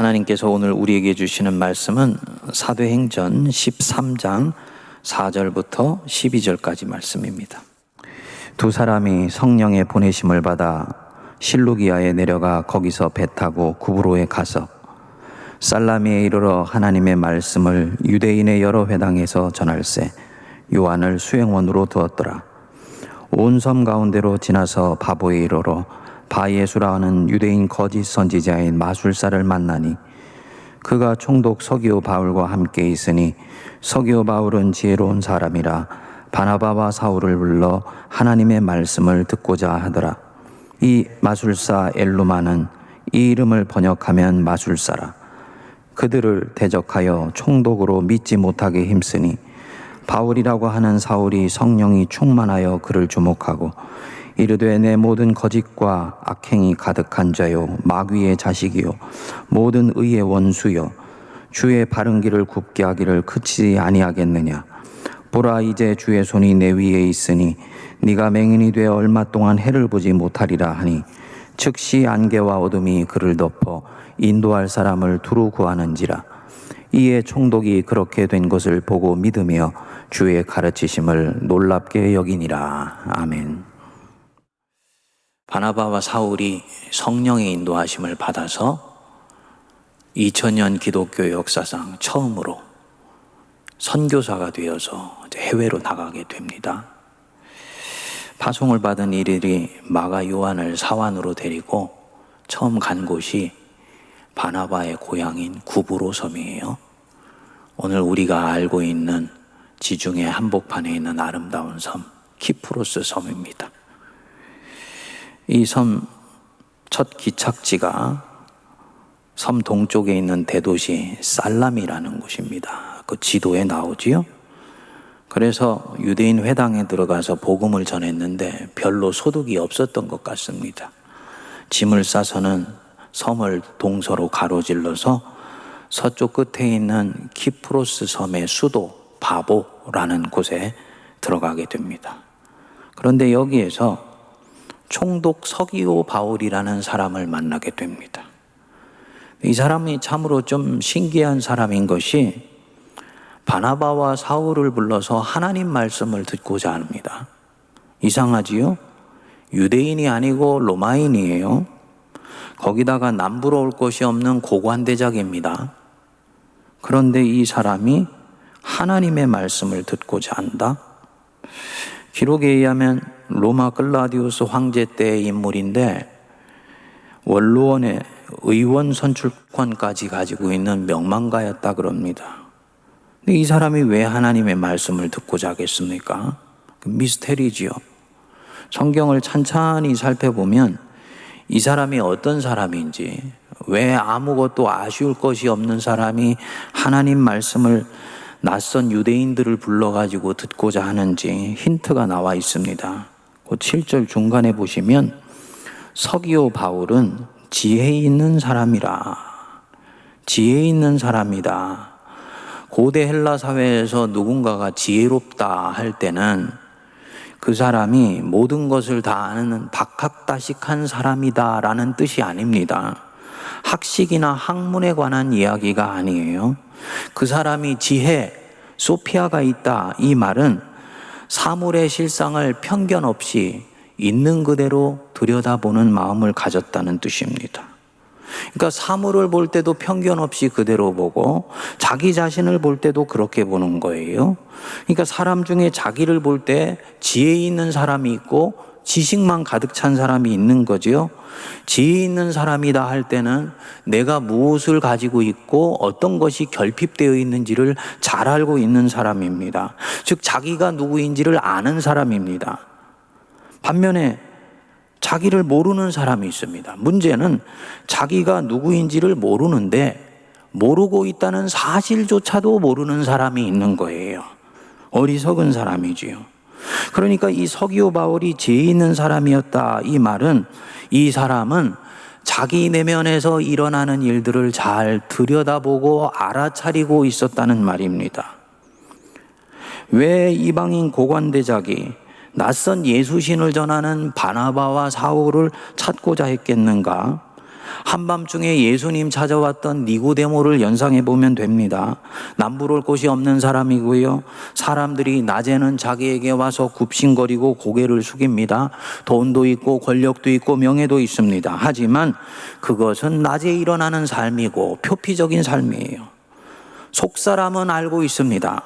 하나님께서 오늘 우리에게 주시는 말씀은 사도행전 13장 4절부터 12절까지 말씀입니다. 두 사람이 성령의 보내심을 받아 실루기아에 내려가 거기서 배 타고 구브로에 가서 살라미에 이르러 하나님의 말씀을 유대인의 여러 회당에서 전할세 요한을 수행원으로 두었더라. 온 섬 가운데로 지나서 바보에 이르러 바예수라 하는 유대인 거짓 선지자인 마술사를 만나니 그가 총독 서기오 바울과 함께 있으니 서기오 바울은 지혜로운 사람이라 바나바와 사울을 불러 하나님의 말씀을 듣고자 하더라. 이 마술사 엘루마는 이 이름을 번역하면 마술사라. 그들을 대적하여 총독으로 믿지 못하게 힘쓰니 바울이라고 하는 사울이 성령이 충만하여 그를 주목하고 이르되 내 모든 거짓과 악행이 가득한 자요 마귀의 자식이요 모든 의의 원수요 주의 바른 길을 굽게 하기를 그치지 아니하겠느냐. 보라 이제 주의 손이 내 위에 있으니 네가 맹인이 되어 얼마 동안 해를 보지 못하리라 하니 즉시 안개와 어둠이 그를 덮어 인도할 사람을 두루 구하는지라. 이에 총독이 그렇게 된 것을 보고 믿으며 주의 가르치심을 놀랍게 여기니라. 아멘. 바나바와 사울이 성령의 인도하심을 받아서 2000년 기독교 역사상 처음으로 선교사가 되어서 해외로 나가게 됩니다. 파송을 받은 이들이 마가 요한을 사환으로 데리고 처음 간 곳이 바나바의 고향인 구브로 섬이에요. 오늘 우리가 알고 있는 지중해 한복판에 있는 아름다운 섬 키프로스 섬입니다. 이 섬 첫 기착지가 섬 동쪽에 있는 대도시 살라미라는 곳입니다. 그 지도에 나오지요. 그래서 유대인 회당에 들어가서 복음을 전했는데 별로 소득이 없었던 것 같습니다. 짐을 싸서는 섬을 동서로 가로질러서 서쪽 끝에 있는 키프로스 섬의 수도 바보라는 곳에 들어가게 됩니다. 그런데 여기에서 총독 서기오 바울이라는 사람을 만나게 됩니다. 이 사람이 참으로 좀 신기한 사람인 것이 바나바와 사울을 불러서 하나님 말씀을 듣고자 합니다. 이상하지요? 유대인이 아니고 로마인이에요. 거기다가 남부로 올 것이 없는 고관대작입니다. 그런데 이 사람이 하나님의 말씀을 듣고자 한다? 기록에 의하면 로마 글라디우스 황제 때의 인물인데 원로원의 의원 선출권까지 가지고 있는 명망가였다 그럽니다. 근데 이 사람이 왜 하나님의 말씀을 듣고자 하겠습니까? 미스테리지요. 성경을 찬찬히 살펴보면 이 사람이 어떤 사람인지, 왜 아무것도 아쉬울 것이 없는 사람이 하나님 말씀을 낯선 유대인들을 불러가지고 듣고자 하는지 힌트가 나와 있습니다. 그 7절 중간에 보시면 서기오 바울은 지혜 있는 사람이라. 지혜 있는 사람이다. 고대 헬라 사회에서 누군가가 지혜롭다 할 때는 그 사람이 모든 것을 다 아는 박학다식한 사람이다 라는 뜻이 아닙니다. 학식이나 학문에 관한 이야기가 아니에요. 그 사람이 지혜, 소피아가 있다 이 말은 사물의 실상을 편견 없이 있는 그대로 들여다보는 마음을 가졌다는 뜻입니다. 그러니까 사물을 볼 때도 편견 없이 그대로 보고 자기 자신을 볼 때도 그렇게 보는 거예요. 그러니까 사람 중에 자기를 볼 때 지혜 있는 사람이 있고 지식만 가득 찬 사람이 있는 거죠. 지혜 있는 사람이다 할 때는 내가 무엇을 가지고 있고 어떤 것이 결핍되어 있는지를 잘 알고 있는 사람입니다. 즉 자기가 누구인지를 아는 사람입니다. 반면에 자기를 모르는 사람이 있습니다. 문제는 자기가 누구인지를 모르는데 모르고 있다는 사실조차도 모르는 사람이 있는 거예요. 어리석은 사람이지요. 그러니까 이 서기오 바울이 지혜 있는 사람이었다 이 말은 이 사람은 자기 내면에서 일어나는 일들을 잘 들여다보고 알아차리고 있었다는 말입니다. 왜 이방인 고관대작이 낯선 예수신을 전하는 바나바와 사울을 찾고자 했겠는가? 한밤중에 예수님 찾아왔던 니고데모를 연상해 보면 됩니다. 남부를 곳이 없는 사람이고요. 사람들이 낮에는 자기에게 와서 굽신거리고 고개를 숙입니다. 돈도 있고 권력도 있고 명예도 있습니다. 하지만 그것은 낮에 일어나는 삶이고 표피적인 삶이에요. 속사람은 알고 있습니다.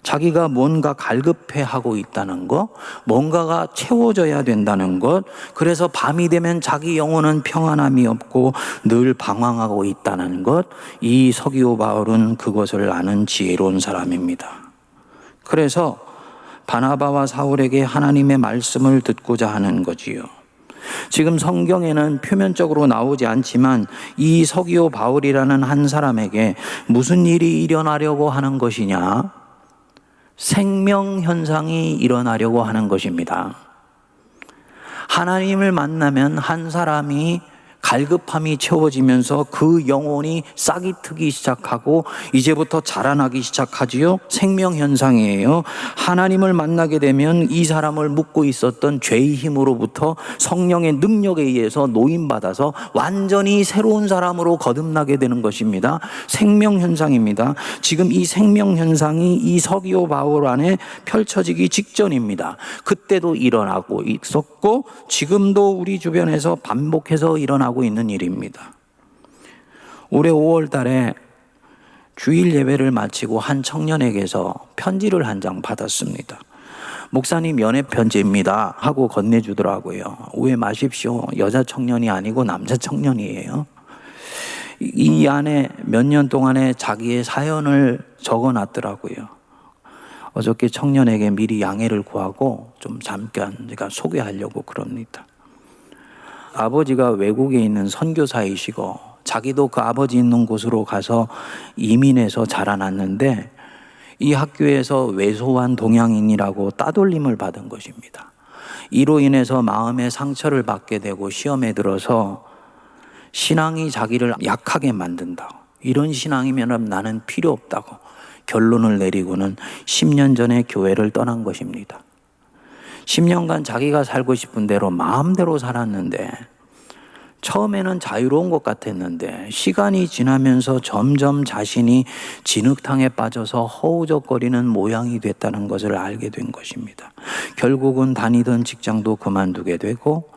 자기가 뭔가 갈급해하고 있다는 것, 뭔가가 채워져야 된다는 것, 그래서 밤이 되면 자기 영혼은 평안함이 없고 늘 방황하고 있다는 것, 이 서기오 바울은 그것을 아는 지혜로운 사람입니다. 그래서 바나바와 사울에게 하나님의 말씀을 듣고자 하는 거지요. 지금 성경에는 표면적으로 나오지 않지만 이 서기오 바울이라는 한 사람에게 무슨 일이 일어나려고 하는 것이냐? 생명현상이 일어나려고 하는 것입니다. 하나님을 만나면 한 사람이 갈급함이 채워지면서 그 영혼이 싹이 트기 시작하고 이제부터 자라나기 시작하지요. 생명현상이에요. 하나님을 만나게 되면 이 사람을 묶고 있었던 죄의 힘으로부터 성령의 능력에 의해서 노임받아서 완전히 새로운 사람으로 거듭나게 되는 것입니다. 생명현상입니다. 지금 이 생명현상이 이 서기오 바울 안에 펼쳐지기 직전입니다. 그때도 일어나고 있었고 지금도 우리 주변에서 반복해서 일어나고 있는 일입니다. 올해 5월 달에 주일 예배를 마치고 한 청년에게서 편지를 한 장 받았습니다. 목사님 연애 편지입니다 하고 건네주더라고요. 오해 마십시오. 여자 청년이 아니고 남자 청년이에요. 이 안에 몇 년 동안에 자기의 사연을 적어놨더라고요. 어저께 청년에게 미리 양해를 구하고 좀 잠깐 제가 소개하려고 그럽니다. 아버지가 외국에 있는 선교사이시고 자기도 그 아버지 있는 곳으로 가서 이민해서 자라났는데 이 학교에서 왜소한 동양인이라고 따돌림을 받은 것입니다. 이로 인해서 마음의 상처를 받게 되고 시험에 들어서 신앙이 자기를 약하게 만든다고, 이런 신앙이면 나는 필요 없다고 결론을 내리고는 10년 전에 교회를 떠난 것입니다. 10년간 자기가 살고 싶은 대로 마음대로 살았는데 처음에는 자유로운 것 같았는데 시간이 지나면서 점점 자신이 진흙탕에 빠져서 허우적거리는 모양이 됐다는 것을 알게 된 것입니다. 결국은 다니던 직장도 그만두게 되고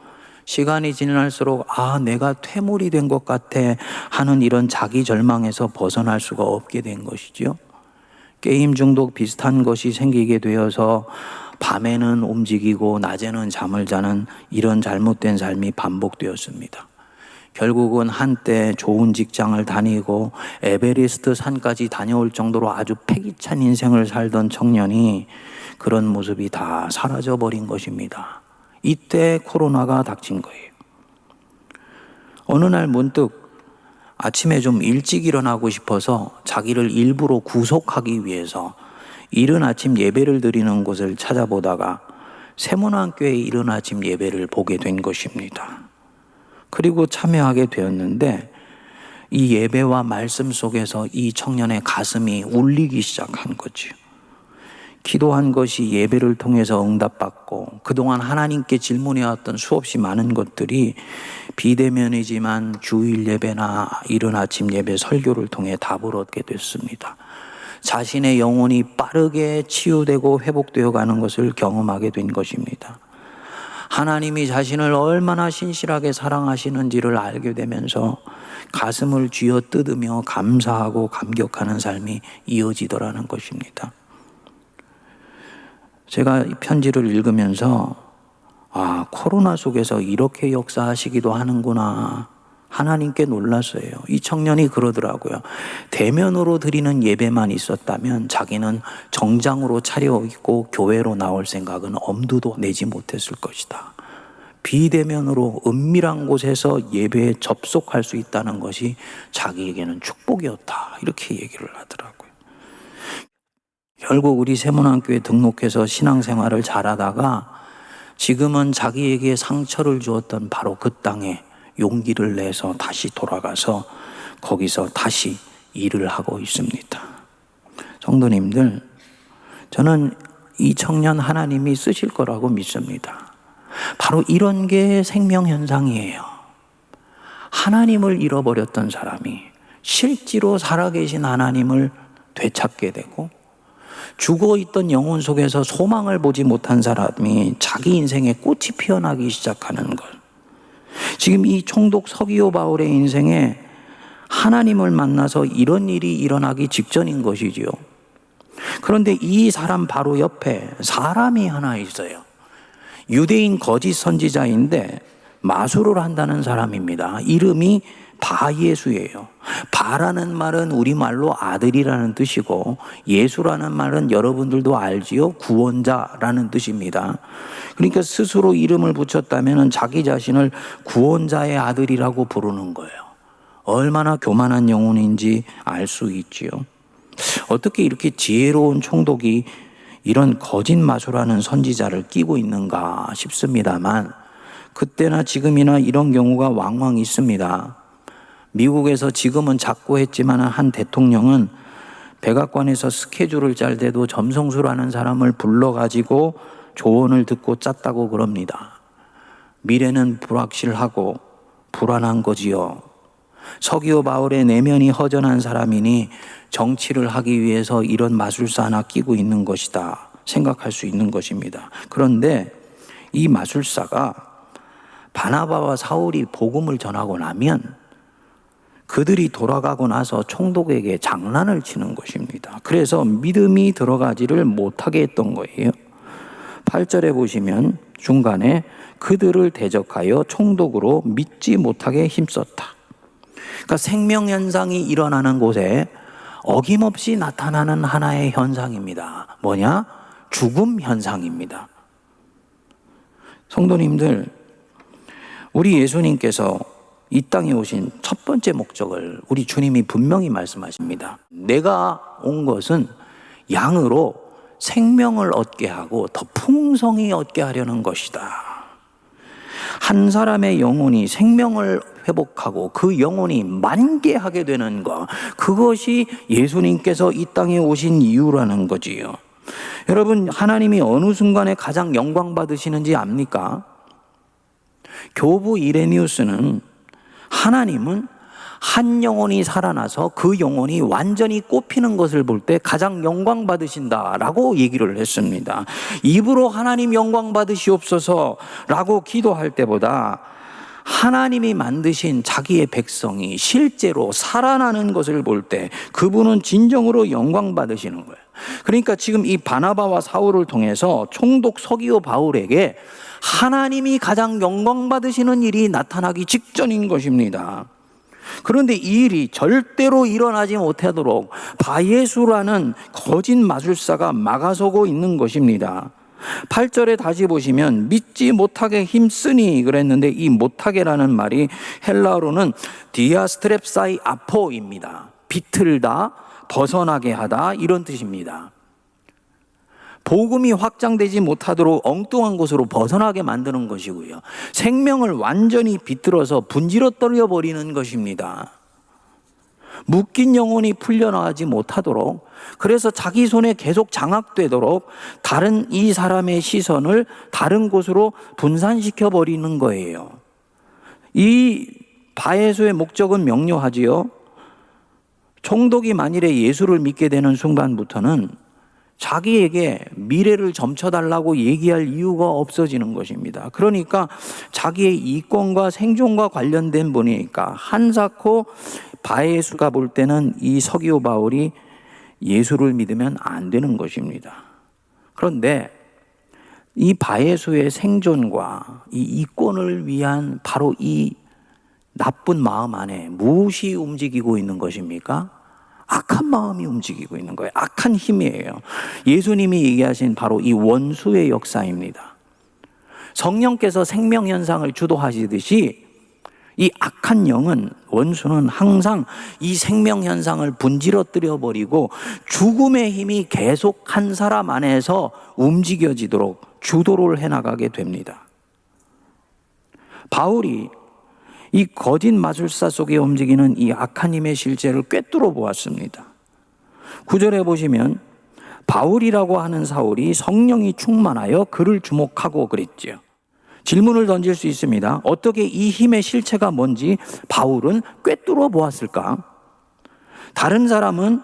시간이 지날수록 내가 퇴물이 된 것 같아 하는 이런 자기 절망에서 벗어날 수가 없게 된 것이죠. 게임 중독 비슷한 것이 생기게 되어서 밤에는 움직이고 낮에는 잠을 자는 이런 잘못된 삶이 반복되었습니다. 결국은 한때 좋은 직장을 다니고 에베레스트 산까지 다녀올 정도로 아주 패기찬 인생을 살던 청년이 그런 모습이 다 사라져버린 것입니다. 이때 코로나가 닥친 거예요. 어느 날 문득 아침에 좀 일찍 일어나고 싶어서 자기를 일부러 구속하기 위해서 이른 아침 예배를 드리는 곳을 찾아보다가 세문안교회의 이른 아침 예배를 보게 된 것입니다. 그리고 참여하게 되었는데 이 예배와 말씀 속에서 이 청년의 가슴이 울리기 시작한 거죠. 기도한 것이 예배를 통해서 응답받고 그동안 하나님께 질문해왔던 수없이 많은 것들이 비대면이지만 주일 예배나 이른 아침 예배 설교를 통해 답을 얻게 됐습니다. 자신의 영혼이 빠르게 치유되고 회복되어 가는 것을 경험하게 된 것입니다. 하나님이 자신을 얼마나 신실하게 사랑하시는지를 알게 되면서 가슴을 쥐어 뜯으며 감사하고 감격하는 삶이 이어지더라는 것입니다. 제가 이 편지를 읽으면서 코로나 속에서 이렇게 역사하시기도 하는구나, 하나님께 놀랐어요. 이 청년이 그러더라고요. 대면으로 드리는 예배만 있었다면 자기는 정장으로 차려입고 교회로 나올 생각은 엄두도 내지 못했을 것이다. 비대면으로 은밀한 곳에서 예배에 접속할 수 있다는 것이 자기에게는 축복이었다, 이렇게 얘기를 하더라고요. 결국 우리 세문안교회 등록해서 신앙생활을 잘하다가 지금은 자기에게 상처를 주었던 바로 그 땅에 용기를 내서 다시 돌아가서 거기서 다시 일을 하고 있습니다. 성도님들, 저는 이 청년 하나님이 쓰실 거라고 믿습니다. 바로 이런 게 생명현상이에요. 하나님을 잃어버렸던 사람이 실제로 살아계신 하나님을 되찾게 되고, 죽어있던 영혼 속에서 소망을 보지 못한 사람이 자기 인생에 꽃이 피어나기 시작하는 것. 지금 이 총독 서기오 바울의 인생에 하나님을 만나서 이런 일이 일어나기 직전인 것이지요. 그런데 이 사람 바로 옆에 사람이 하나 있어요. 유대인 거짓 선지자인데 마술을 한다는 사람입니다. 이름이 바예수예요. 바라는 말은 우리말로 아들이라는 뜻이고, 예수라는 말은 여러분들도 알지요? 구원자라는 뜻입니다. 그러니까 스스로 이름을 붙였다면 자기 자신을 구원자의 아들이라고 부르는 거예요. 얼마나 교만한 영혼인지 알 수 있지요. 어떻게 이렇게 지혜로운 총독이 이런 거짓 마술하는 선지자를 끼고 있는가 싶습니다만, 그때나 지금이나 이런 경우가 왕왕 있습니다. 미국에서 지금은 자꾸 했지만 한 대통령은 백악관에서 스케줄을 짤 때도 점성술하는 사람을 불러가지고 조언을 듣고 짰다고 그럽니다. 미래는 불확실하고 불안한 거지요. 서기오 바울의 내면이 허전한 사람이니 정치를 하기 위해서 이런 마술사 하나 끼고 있는 것이다 생각할 수 있는 것입니다. 그런데 이 마술사가 바나바와 사울이 복음을 전하고 나면 그들이 돌아가고 나서 총독에게 장난을 치는 것입니다. 그래서 믿음이 들어가지를 못하게 했던 거예요. 8절에 보시면 중간에 그들을 대적하여 총독으로 믿지 못하게 힘썼다. 그러니까 생명현상이 일어나는 곳에 어김없이 나타나는 하나의 현상입니다. 뭐냐? 죽음 현상입니다. 성도님들, 우리 예수님께서 이 땅에 오신 첫 번째 목적을 우리 주님이 분명히 말씀하십니다. 내가 온 것은 양으로 생명을 얻게 하고 더 풍성히 얻게 하려는 것이다. 한 사람의 영혼이 생명을 회복하고 그 영혼이 만개하게 되는 것, 그것이 예수님께서 이 땅에 오신 이유라는 거지요. 여러분, 하나님이 어느 순간에 가장 영광 받으시는지 압니까? 교부 이레니우스는 하나님은 한 영혼이 살아나서 그 영혼이 완전히 꽃피는 것을 볼 때 가장 영광 받으신다라고 얘기를 했습니다. 입으로 하나님 영광 받으시옵소서라고 기도할 때보다 하나님이 만드신 자기의 백성이 실제로 살아나는 것을 볼 때 그분은 진정으로 영광 받으시는 거예요. 그러니까 지금 이 바나바와 사울을 통해서 총독 서기오 바울에게 하나님이 가장 영광 받으시는 일이 나타나기 직전인 것입니다. 그런데 이 일이 절대로 일어나지 못하도록 바예수라는 거짓 마술사가 막아서고 있는 것입니다. 8절에 다시 보시면 믿지 못하게 힘쓰니 그랬는데, 이 못하게라는 말이 헬라어로는 디아스트랩사이 아포입니다. 비틀다, 벗어나게 하다, 이런 뜻입니다. 복음이 확장되지 못하도록 엉뚱한 곳으로 벗어나게 만드는 것이고요. 생명을 완전히 비틀어서 분지러뜨려 버리는 것입니다. 묶인 영혼이 풀려나가지 못하도록, 그래서 자기 손에 계속 장악되도록 다른 이 사람의 시선을 다른 곳으로 분산시켜 버리는 거예요. 이 바예수의 목적은 명료하지요. 총독이 만일에 예수를 믿게 되는 순간부터는 자기에게 미래를 점쳐달라고 얘기할 이유가 없어지는 것입니다. 그러니까 자기의 이권과 생존과 관련된 분이니까 한사코 바예수가 볼 때는 이 서기오 바울이 예수를 믿으면 안 되는 것입니다. 그런데 이 바예수의 생존과 이 이권을 위한 바로 이 나쁜 마음 안에 무엇이 움직이고 있는 것입니까? 악한 마음이 움직이고 있는 거예요. 악한 힘이에요. 예수님이 얘기하신 바로 이 원수의 역사입니다. 성령께서 생명현상을 주도하시듯이 이 악한 영은, 원수는 항상 이 생명현상을 분지러뜨려 버리고 죽음의 힘이 계속 한 사람 안에서 움직여지도록 주도를 해나가게 됩니다. 바울이 이 거짓 마술사 속에 움직이는 이 악한 힘의 실제를 꿰뚫어 보았습니다. 9절에 보시면 바울이라고 하는 사울이 성령이 충만하여 그를 주목하고 그랬지요. 질문을 던질 수 있습니다. 어떻게 이 힘의 실체가 뭔지 바울은 꿰뚫어 보았을까? 다른 사람은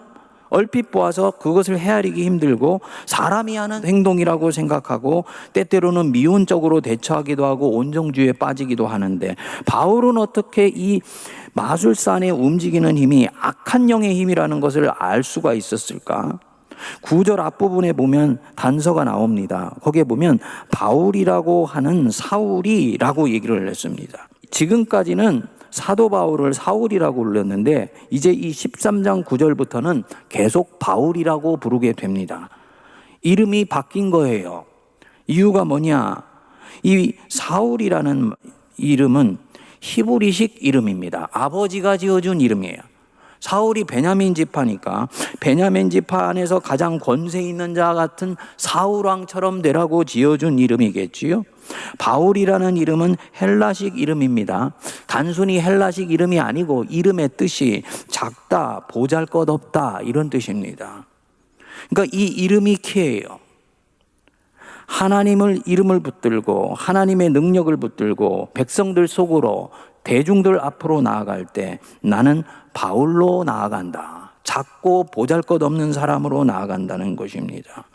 얼핏 보아서 그것을 헤아리기 힘들고 사람이 하는 행동이라고 생각하고 때때로는 미온적으로 대처하기도 하고 온정주의에 빠지기도 하는데, 바울은 어떻게 이 마술사 안에 움직이는 힘이 악한 영의 힘이라는 것을 알 수가 있었을까? 9절 앞부분에 보면 단서가 나옵니다. 거기에 보면 바울이라고 하는 사울이라고 얘기를 했습니다. 지금까지는 사도 바울을 사울이라고 불렀는데 이제 이 13장 9절부터는 계속 바울이라고 부르게 됩니다. 이름이 바뀐 거예요. 이유가 뭐냐? 이 사울이라는 이름은 히브리식 이름입니다. 아버지가 지어준 이름이에요. 사울이 베냐민 지파니까 베냐민 지파 안에서 가장 권세 있는 자 같은 사울왕처럼 되라고 지어준 이름이겠지요. 바울이라는 이름은 헬라식 이름입니다. 단순히 헬라식 이름이 아니고 이름의 뜻이 작다, 보잘것없다 이런 뜻입니다. 그러니까 이 이름이 키예요. 하나님을 이름을 붙들고 하나님의 능력을 붙들고 백성들 속으로 대중들 앞으로 나아갈 때 나는 바울로 나아간다. 작고 보잘것없는 사람으로 나아간다는 것입니다.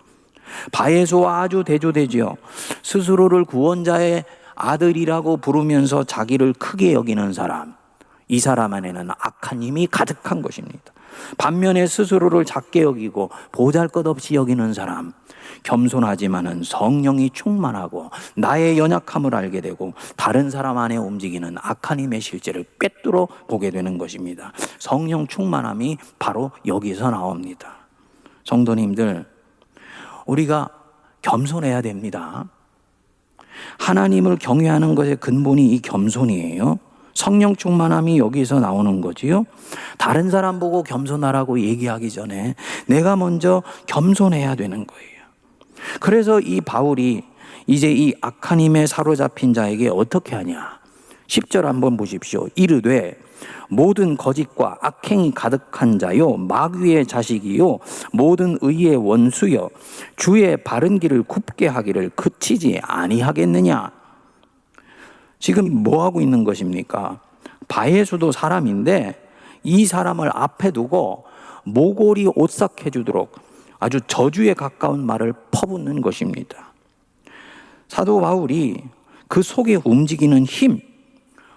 바예수와 아주 대조되지요. 스스로를 구원자의 아들이라고 부르면서 자기를 크게 여기는 사람, 이 사람 안에는 악한 힘이 가득한 것입니다. 반면에 스스로를 작게 여기고 보잘것없이 여기는 사람, 겸손하지만은 성령이 충만하고 나의 연약함을 알게 되고 다른 사람 안에 움직이는 악한 힘의 실제를 꿰뚫어 보게 되는 것입니다. 성령 충만함이 바로 여기서 나옵니다. 성도님들, 우리가 겸손해야 됩니다. 하나님을 경외하는 것의 근본이 이 겸손이에요. 성령 충만함이 여기서 나오는 거지요. 다른 사람 보고 겸손하라고 얘기하기 전에 내가 먼저 겸손해야 되는 거예요. 그래서 이 바울이 이제 이 악한 힘에 사로잡힌 자에게 어떻게 하냐? 10절 한번 보십시오. 이르되 모든 거짓과 악행이 가득한 자요 마귀의 자식이요 모든 의의 원수여 주의 바른 길을 굽게 하기를 그치지 아니하겠느냐? 지금 뭐 하고 있는 것입니까? 바예수도 사람인데 이 사람을 앞에 두고 모골이 오싹해 주도록 아주 저주에 가까운 말을 퍼붓는 것입니다. 사도 바울이 그 속에 움직이는 힘,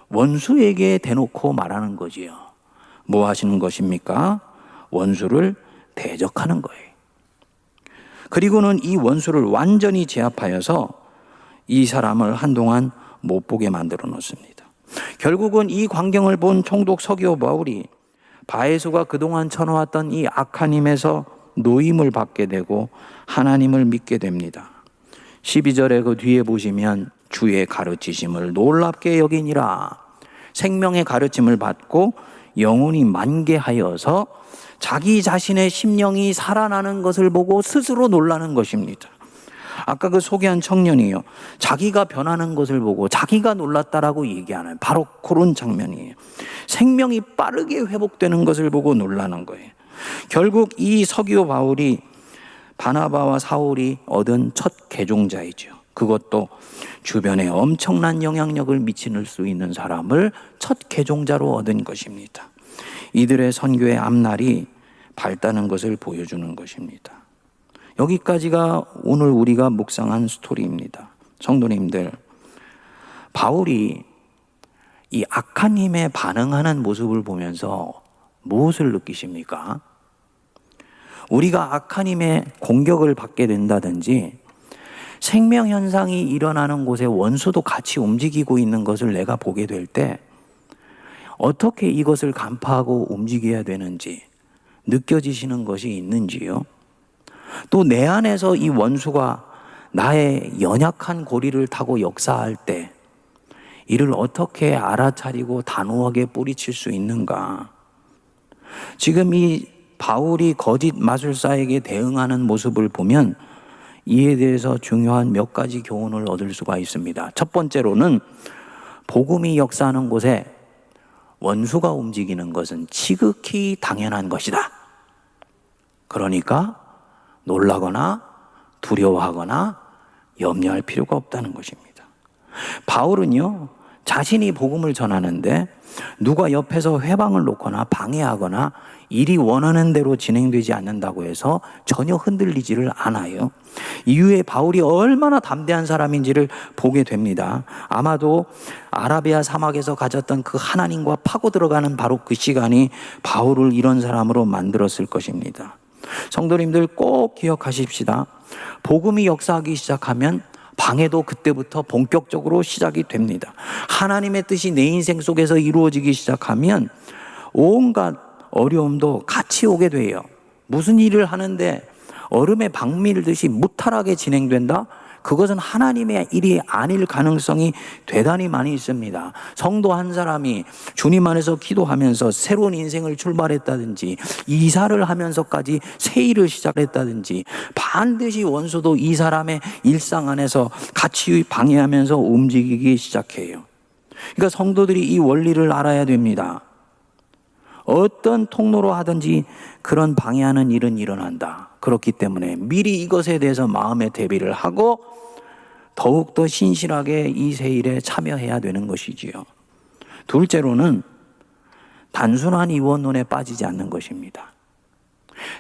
원수에게 대놓고 말하는 거지요. 뭐 하시는 것입니까? 원수를 대적하는 거예요. 그리고는 이 원수를 완전히 제압하여서 이 사람을 한동안 못 보게 만들어 놓습니다. 결국은 이 광경을 본 총독 서기오 바울이 바예수가 그동안 쳐놓았던 이 악한 힘에서 노임을 받게 되고 하나님을 믿게 됩니다. 12절에 그 뒤에 보시면 주의 가르치심을 놀랍게 여기니라. 생명의 가르침을 받고 영혼이 만개하여서 자기 자신의 심령이 살아나는 것을 보고 스스로 놀라는 것입니다. 아까 그 소개한 청년이요, 자기가 변하는 것을 보고 자기가 놀랐다라고 얘기하는 바로 그런 장면이에요. 생명이 빠르게 회복되는 것을 보고 놀라는 거예요. 결국 이 서기오 바울이 바나바와 사울이 얻은 첫 개종자이죠. 그것도 주변에 엄청난 영향력을 미칠 수 있는 사람을 첫 개종자로 얻은 것입니다. 이들의 선교의 앞날이 밝다는 것을 보여주는 것입니다. 여기까지가 오늘 우리가 묵상한 스토리입니다. 성도님들, 바울이 이 악한 힘에 반응하는 모습을 보면서 무엇을 느끼십니까? 우리가 악한 힘의 공격을 받게 된다든지 생명현상이 일어나는 곳에 원수도 같이 움직이고 있는 것을 내가 보게 될 때 어떻게 이것을 간파하고 움직여야 되는지 느껴지시는 것이 있는지요? 또 내 안에서 이 원수가 나의 연약한 고리를 타고 역사할 때 이를 어떻게 알아차리고 단호하게 뿌리칠 수 있는가? 지금 이 바울이 거짓 마술사에게 대응하는 모습을 보면 이에 대해서 중요한 몇 가지 교훈을 얻을 수가 있습니다. 첫 번째로는 복음이 역사하는 곳에 원수가 움직이는 것은 지극히 당연한 것이다. 그러니까 놀라거나 두려워하거나 염려할 필요가 없다는 것입니다. 바울은요, 자신이 복음을 전하는데 누가 옆에서 회방을 놓거나 방해하거나 일이 원하는 대로 진행되지 않는다고 해서 전혀 흔들리지를 않아요. 이후에 바울이 얼마나 담대한 사람인지를 보게 됩니다. 아마도 아라비아 사막에서 가졌던 그 하나님과 파고 들어가는 바로 그 시간이 바울을 이런 사람으로 만들었을 것입니다. 성도님들 꼭 기억하십시다. 복음이 역사하기 시작하면 방해도 그때부터 본격적으로 시작이 됩니다. 하나님의 뜻이 내 인생 속에서 이루어지기 시작하면 온갖 어려움도 같이 오게 돼요. 무슨 일을 하는데 얼음에 박 밀듯이 무탈하게 진행된다? 그것은 하나님의 일이 아닐 가능성이 대단히 많이 있습니다. 성도 한 사람이 주님 안에서 기도하면서 새로운 인생을 출발했다든지 이사를 하면서까지 새 일을 시작했다든지 반드시 원수도 이 사람의 일상 안에서 같이 방해하면서 움직이기 시작해요. 그러니까 성도들이 이 원리를 알아야 됩니다. 어떤 통로로 하든지 그런 방해하는 일은 일어난다. 그렇기 때문에 미리 이것에 대해서 마음의 대비를 하고 더욱더 신실하게 이 새 일에 참여해야 되는 것이지요. 둘째로는 단순한 이원론에 빠지지 않는 것입니다.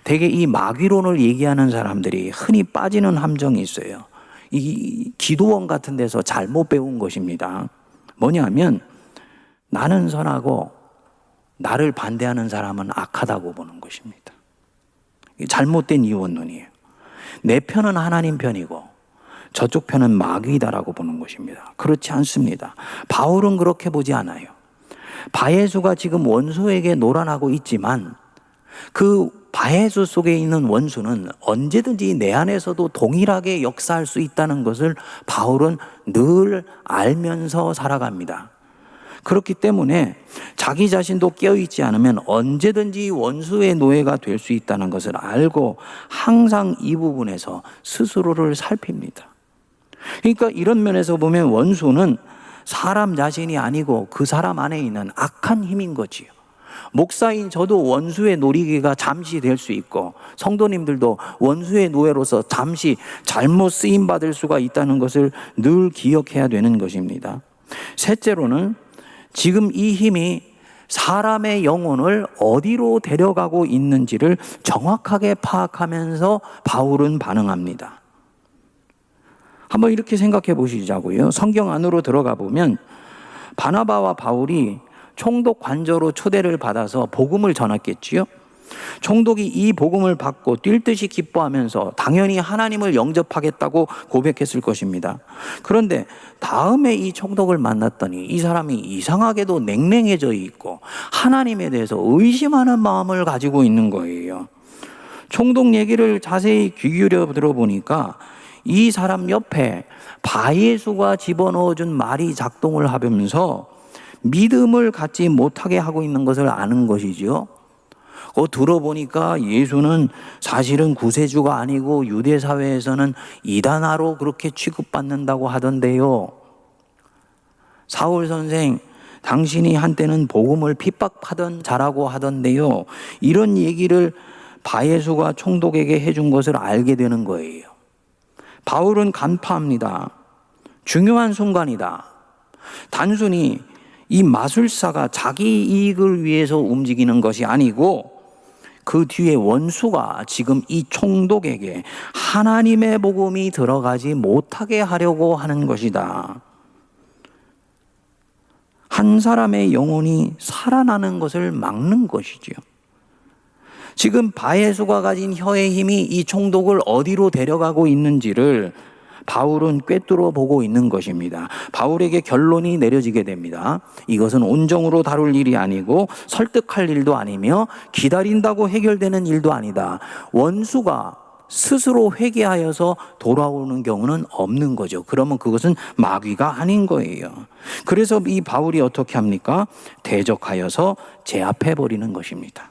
대개 이 마귀론을 얘기하는 사람들이 흔히 빠지는 함정이 있어요. 이 기도원 같은 데서 잘못 배운 것입니다. 뭐냐면 나는 선하고 나를 반대하는 사람은 악하다고 보는 것입니다. 잘못된 이원론이에요. 내 편은 하나님 편이고 저쪽 편은 마귀다라고 보는 것입니다. 그렇지 않습니다. 바울은 그렇게 보지 않아요. 바예수가 지금 원수에게 노란하고 있지만 그 바예수 속에 있는 원수는 언제든지 내 안에서도 동일하게 역사할 수 있다는 것을 바울은 늘 알면서 살아갑니다. 그렇기 때문에 자기 자신도 깨어있지 않으면 언제든지 원수의 노예가 될 수 있다는 것을 알고 항상 이 부분에서 스스로를 살핍니다. 그러니까 이런 면에서 보면 원수는 사람 자신이 아니고 그 사람 안에 있는 악한 힘인 거지요. 목사인 저도 원수의 놀이기가 잠시 될 수 있고 성도님들도 원수의 노예로서 잠시 잘못 쓰임받을 수가 있다는 것을 늘 기억해야 되는 것입니다. 셋째로는 지금 이 힘이 사람의 영혼을 어디로 데려가고 있는지를 정확하게 파악하면서 바울은 반응합니다. 한번 이렇게 생각해 보시자고요. 성경 안으로 들어가 보면 바나바와 바울이 총독 관저로 초대를 받아서 복음을 전했겠지요. 총독이 이 복음을 받고 뛸 듯이 기뻐하면서 당연히 하나님을 영접하겠다고 고백했을 것입니다. 그런데 다음에 이 총독을 만났더니 이 사람이 이상하게도 냉랭해져 있고 하나님에 대해서 의심하는 마음을 가지고 있는 거예요. 총독 얘기를 자세히 귀 기울여 들어보니까 이 사람 옆에 바예수가 집어넣어준 말이 작동을 하면서 믿음을 갖지 못하게 하고 있는 것을 아는 것이지요. 들어보니까 예수는 사실은 구세주가 아니고 유대 사회에서는 이단아로 그렇게 취급받는다고 하던데요. 사울 선생, 당신이 한때는 복음을 핍박하던 자라고 하던데요. 이런 얘기를 바예수가 총독에게 해준 것을 알게 되는 거예요. 바울은 간파합니다. 중요한 순간이다. 단순히 이 마술사가 자기 이익을 위해서 움직이는 것이 아니고 그 뒤에 원수가 지금 이 총독에게 하나님의 복음이 들어가지 못하게 하려고 하는 것이다. 한 사람의 영혼이 살아나는 것을 막는 것이지요. 지금 바예수가 가진 혀의 힘이 이 총독을 어디로 데려가고 있는지를 바울은 꿰뚫어 보고 있는 것입니다. 바울에게 결론이 내려지게 됩니다. 이것은 온정으로 다룰 일이 아니고 설득할 일도 아니며 기다린다고 해결되는 일도 아니다. 원수가 스스로 회개하여서 돌아오는 경우는 없는 거죠. 그러면 그것은 마귀가 아닌 거예요. 그래서 이 바울이 어떻게 합니까? 대적하여서 제압해 버리는 것입니다.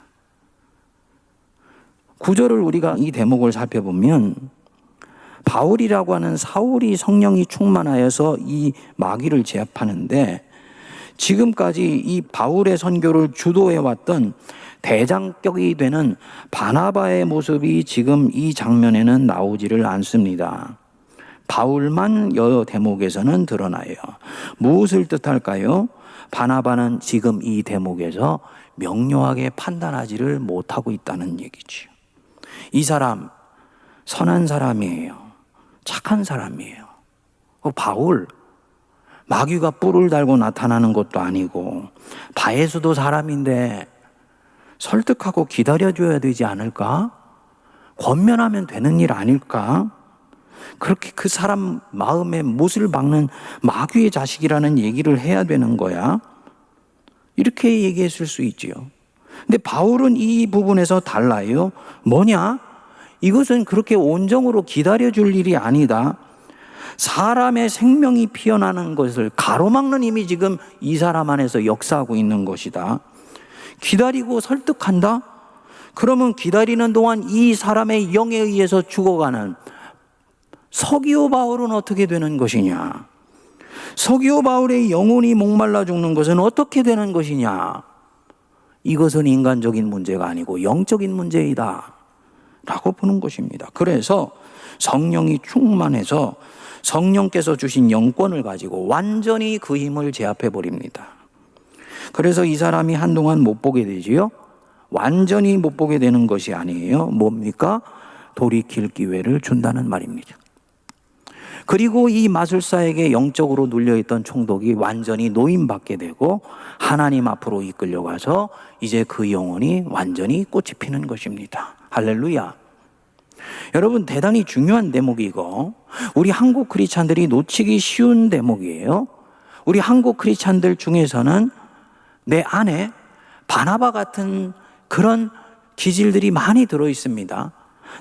구절을 우리가 이 대목을 살펴보면 바울이라고 하는 사울이 성령이 충만하여서 이 마귀를 제압하는데 지금까지 이 바울의 선교를 주도해왔던 대장격이 되는 바나바의 모습이 지금 이 장면에는 나오지를 않습니다. 바울만 여 대목에서는 드러나요. 무엇을 뜻할까요? 바나바는 지금 이 대목에서 명료하게 판단하지를 못하고 있다는 얘기죠. 이 사람 선한 사람이에요. 착한 사람이에요. 바울 마귀가 뿔을 달고 나타나는 것도 아니고 바에서도 사람인데 설득하고 기다려줘야 되지 않을까? 권면하면 되는 일 아닐까? 그렇게 그 사람 마음에 못을 박는 마귀의 자식이라는 얘기를 해야 되는 거야? 이렇게 얘기했을 수 있지요. 근데 바울은 이 부분에서 달라요. 뭐냐? 이것은 그렇게 온정으로 기다려줄 일이 아니다. 사람의 생명이 피어나는 것을 가로막는 힘이 지금 이 사람 안에서 역사하고 있는 것이다. 기다리고 설득한다? 그러면 기다리는 동안 이 사람의 영에 의해서 죽어가는 서기오 바울은 어떻게 되는 것이냐? 서기오 바울의 영혼이 목말라 죽는 것은 어떻게 되는 것이냐? 이것은 인간적인 문제가 아니고 영적인 문제이다 라고 보는 것입니다. 그래서 성령이 충만해서 성령께서 주신 영권을 가지고 완전히 그 힘을 제압해 버립니다. 그래서 이 사람이 한동안 못 보게 되지요. 완전히 못 보게 되는 것이 아니에요. 뭡니까? 돌이킬 기회를 준다는 말입니다. 그리고 이 마술사에게 영적으로 눌려있던 총독이 완전히 노임받게 되고 하나님 앞으로 이끌려가서 이제 그 영혼이 완전히 꽃이 피는 것입니다. 할렐루야. 여러분, 대단히 중요한 대목이고 우리 한국 크리스찬들이 놓치기 쉬운 대목이에요. 우리 한국 크리스찬들 중에서는 내 안에 바나바 같은 그런 기질들이 많이 들어 있습니다.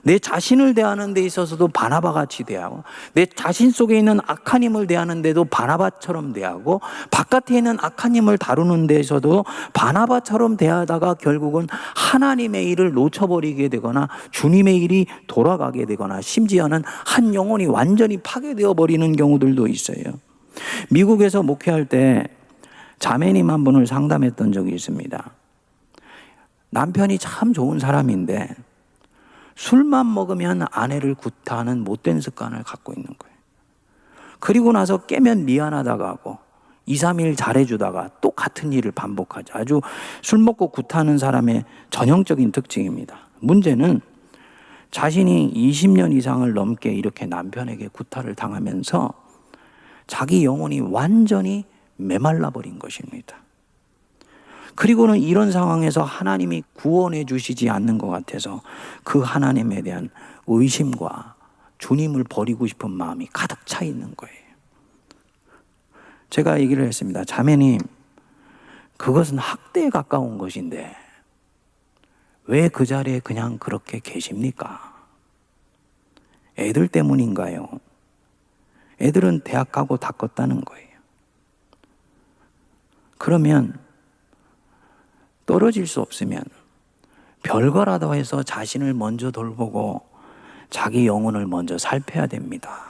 내 자신을 대하는 데 있어서도 바나바 같이 대하고, 내 자신 속에 있는 악한 힘을 대하는 데도 바나바처럼 대하고, 바깥에 있는 악한 힘을 다루는 데에서도 바나바처럼 대하다가 결국은 하나님의 일을 놓쳐버리게 되거나 주님의 일이 돌아가게 되거나 심지어는 한 영혼이 완전히 파괴되어 버리는 경우들도 있어요. 미국에서 목회할 때 자매님 한 분을 상담했던 적이 있습니다. 남편이 참 좋은 사람인데 술만 먹으면 아내를 구타하는 못된 습관을 갖고 있는 거예요. 그리고 나서 깨면 미안하다고 하고 2, 3일 잘해주다가 또 같은 일을 반복하죠. 아주 술 먹고 구타하는 사람의 전형적인 특징입니다. 문제는 자신이 20년 이상을 넘게 이렇게 남편에게 구타를 당하면서 자기 영혼이 완전히 메말라 버린 것입니다. 그리고는 이런 상황에서 하나님이 구원해 주시지 않는 것 같아서 그 하나님에 대한 의심과 주님을 버리고 싶은 마음이 가득 차 있는 거예요. 제가 얘기를 했습니다. 자매님, 그것은 학대에 가까운 것인데 왜 그 자리에 그냥 그렇게 계십니까? 애들 때문인가요? 애들은 대학 가고 다 껐다는 거예요. 그러면 떨어질 수 없으면 별거라도 해서 자신을 먼저 돌보고 자기 영혼을 먼저 살펴야 됩니다.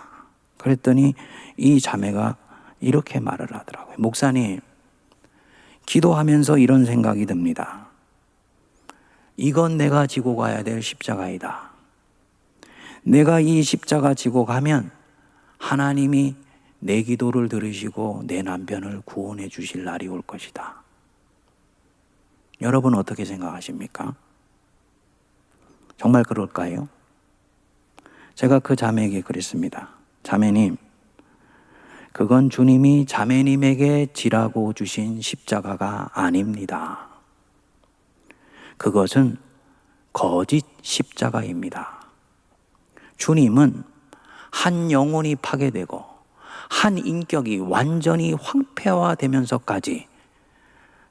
그랬더니 이 자매가 이렇게 말을 하더라고요. 목사님, 기도하면서 이런 생각이 듭니다. 이건 내가 지고 가야 될 십자가이다. 내가 이 십자가 지고 가면 하나님이 내 기도를 들으시고 내 남편을 구원해 주실 날이 올 것이다. 여러분 어떻게 생각하십니까? 정말 그럴까요? 제가 그 자매에게 그랬습니다. 자매님, 그건 주님이 자매님에게 지라고 주신 십자가가 아닙니다. 그것은 거짓 십자가입니다. 주님은 한 영혼이 파괴되고 한 인격이 완전히 황폐화되면서까지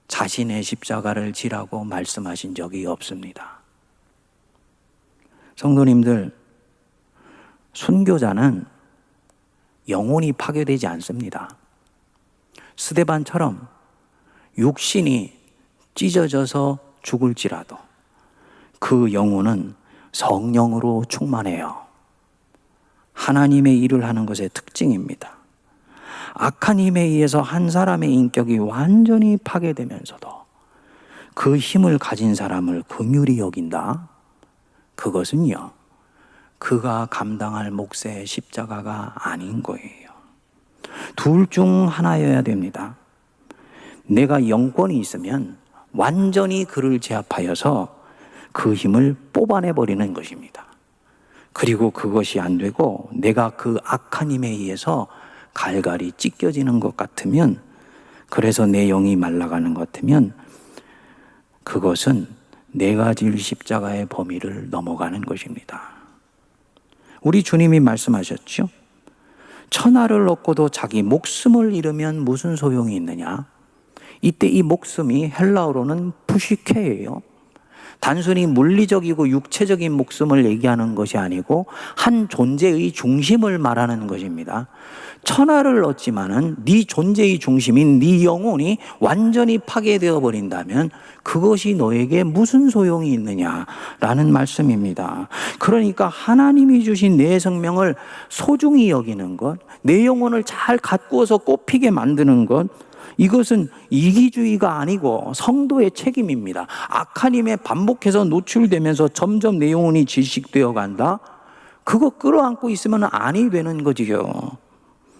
자신의 십자가를 지라고 말씀하신 적이 없습니다. 성도님들, 순교자는 영혼이 파괴되지 않습니다. 스데반처럼 육신이 찢어져서 죽을지라도 그 영혼은 성령으로 충만해요. 하나님의 일을 하는 것의 특징입니다. 악한 힘에 의해서 한 사람의 인격이 완전히 파괴되면서도 그 힘을 가진 사람을 긍휼히 여긴다. 그것은요, 그가 감당할 몫의 십자가가 아닌 거예요. 둘 중 하나여야 됩니다. 내가 영권이 있으면 완전히 그를 제압하여서 그 힘을 뽑아내버리는 것입니다. 그리고 그것이 안 되고 내가 그 악한 힘에 의해서 갈갈이 찢겨지는 것 같으면, 그래서 내 영이 말라가는 것 같으면 그것은 내가 질 십자가의 범위를 넘어가는 것입니다. 우리 주님이 말씀하셨죠? 천하를 얻고도 자기 목숨을 잃으면 무슨 소용이 있느냐? 이때 이 목숨이 헬라어로는 푸시케예요. 단순히 물리적이고 육체적인 목숨을 얘기하는 것이 아니고 한 존재의 중심을 말하는 것입니다. 천하를 얻지만은 네 존재의 중심인 네 영혼이 완전히 파괴되어 버린다면 그것이 너에게 무슨 소용이 있느냐라는 말씀입니다. 그러니까 하나님이 주신 내 생명을 소중히 여기는 것, 내 영혼을 잘 가꾸어서 꽃피게 만드는 것, 이것은 이기주의가 아니고 성도의 책임입니다. 악한 힘에 반복해서 노출되면서 점점 내 영혼이 질식되어 간다? 그거 끌어안고 있으면 아니 되는 거지요.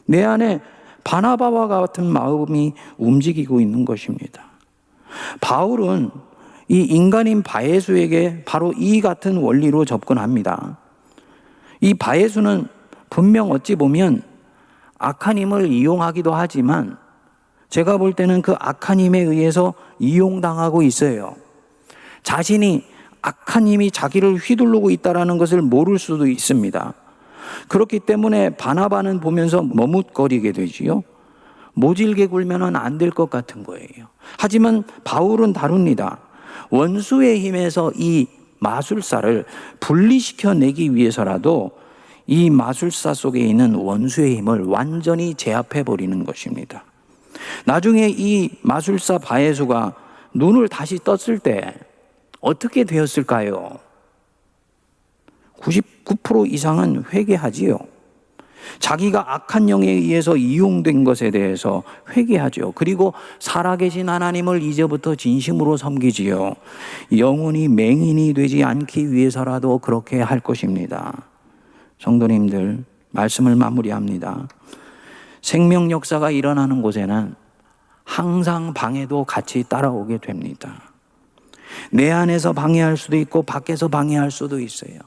내 안에 바나바와 같은 마음이 움직이고 있는 것입니다. 바울은 이 인간인 바예수에게 바로 이 같은 원리로 접근합니다. 이 바예수는 분명 어찌 보면 악한 힘을 이용하기도 하지만 제가 볼 때는 그 악한 힘에 의해서 이용당하고 있어요. 자신이 악한 힘이 자기를 휘두르고 있다는 것을 모를 수도 있습니다. 그렇기 때문에 바나바는 보면서 머뭇거리게 되지요. 모질게 굴면 안 될 것 같은 거예요. 하지만 바울은 다릅니다. 원수의 힘에서 이 마술사를 분리시켜내기 위해서라도 이 마술사 속에 있는 원수의 힘을 완전히 제압해버리는 것입니다. 나중에 이 마술사 바예수가 눈을 다시 떴을 때 어떻게 되었을까요? 99% 이상은 회개하지요. 자기가 악한 영에 의해서 이용된 것에 대해서 회개하죠. 그리고 살아계신 하나님을 이제부터 진심으로 섬기지요. 영혼이 맹인이 되지 않기 위해서라도 그렇게 할 것입니다. 성도님들, 말씀을 마무리합니다. 생명 역사가 일어나는 곳에는 항상 방해도 같이 따라오게 됩니다. 내 안에서 방해할 수도 있고 밖에서 방해할 수도 있어요.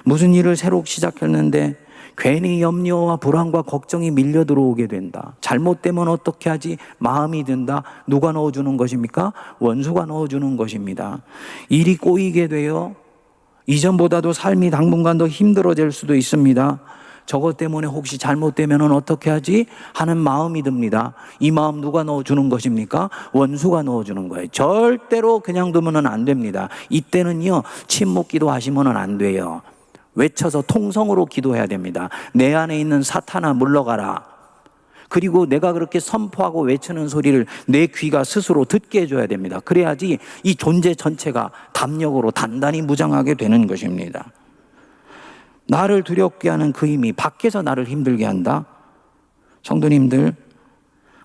무슨 일을 새로 시작했는데 괜히 염려와 불안과 걱정이 밀려 들어오게 된다. 잘못되면 어떻게 하지? 마음이 든다. 누가 넣어주는 것입니까? 원수가 넣어주는 것입니다. 일이 꼬이게 돼요. 이전보다도 삶이 당분간 더 힘들어질 수도 있습니다. 저것 때문에 혹시 잘못되면 어떻게 하지? 하는 마음이 듭니다. 이 마음 누가 넣어주는 것입니까? 원수가 넣어주는 거예요. 절대로 그냥 두면 안 됩니다. 이때는요, 침묵 기도하시면 안 돼요. 외쳐서 통성으로 기도해야 됩니다. 내 안에 있는 사탄아 물러가라. 그리고 내가 그렇게 선포하고 외치는 소리를 내 귀가 스스로 듣게 해줘야 됩니다. 그래야지 이 존재 전체가 담력으로 단단히 무장하게 되는 것입니다. 나를 두렵게 하는 그 힘이 밖에서 나를 힘들게 한다? 성도님들,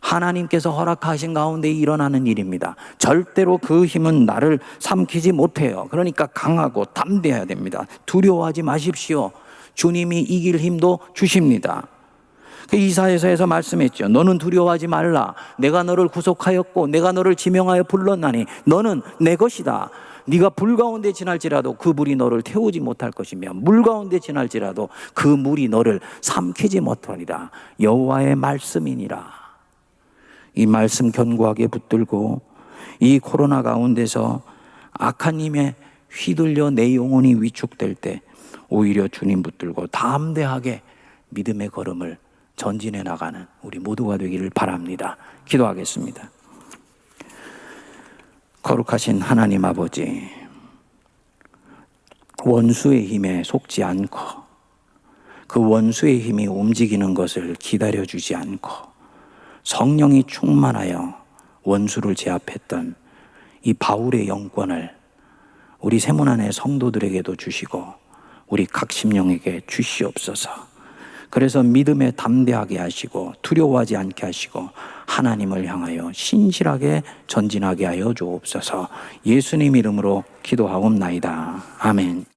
하나님께서 허락하신 가운데 일어나는 일입니다. 절대로 그 힘은 나를 삼키지 못해요. 그러니까 강하고 담대해야 됩니다. 두려워하지 마십시오. 주님이 이길 힘도 주십니다. 이사야서에서 말씀했죠. 너는 두려워하지 말라. 내가 너를 구속하였고 내가 너를 지명하여 불렀나니 너는 내 것이다. 네가 불 가운데 지날지라도 그 불이 너를 태우지 못할 것이며 물 가운데 지날지라도 그 물이 너를 삼키지 못하리라. 여호와의 말씀이니라. 이 말씀 견고하게 붙들고 이 코로나 가운데서 악한 힘에 휘둘려 내 영혼이 위축될 때 오히려 주님 붙들고 담대하게 믿음의 걸음을 전진해 나가는 우리 모두가 되기를 바랍니다. 기도하겠습니다. 거룩하신 하나님 아버지, 원수의 힘에 속지 않고 그 원수의 힘이 움직이는 것을 기다려주지 않고 성령이 충만하여 원수를 제압했던 이 바울의 영권을 우리 세문안의 성도들에게도 주시고 우리 각 심령에게 주시옵소서. 그래서 믿음에 담대하게 하시고 두려워하지 않게 하시고 하나님을 향하여 신실하게 전진하게 하여 주옵소서. 예수님 이름으로 기도하옵나이다. 아멘.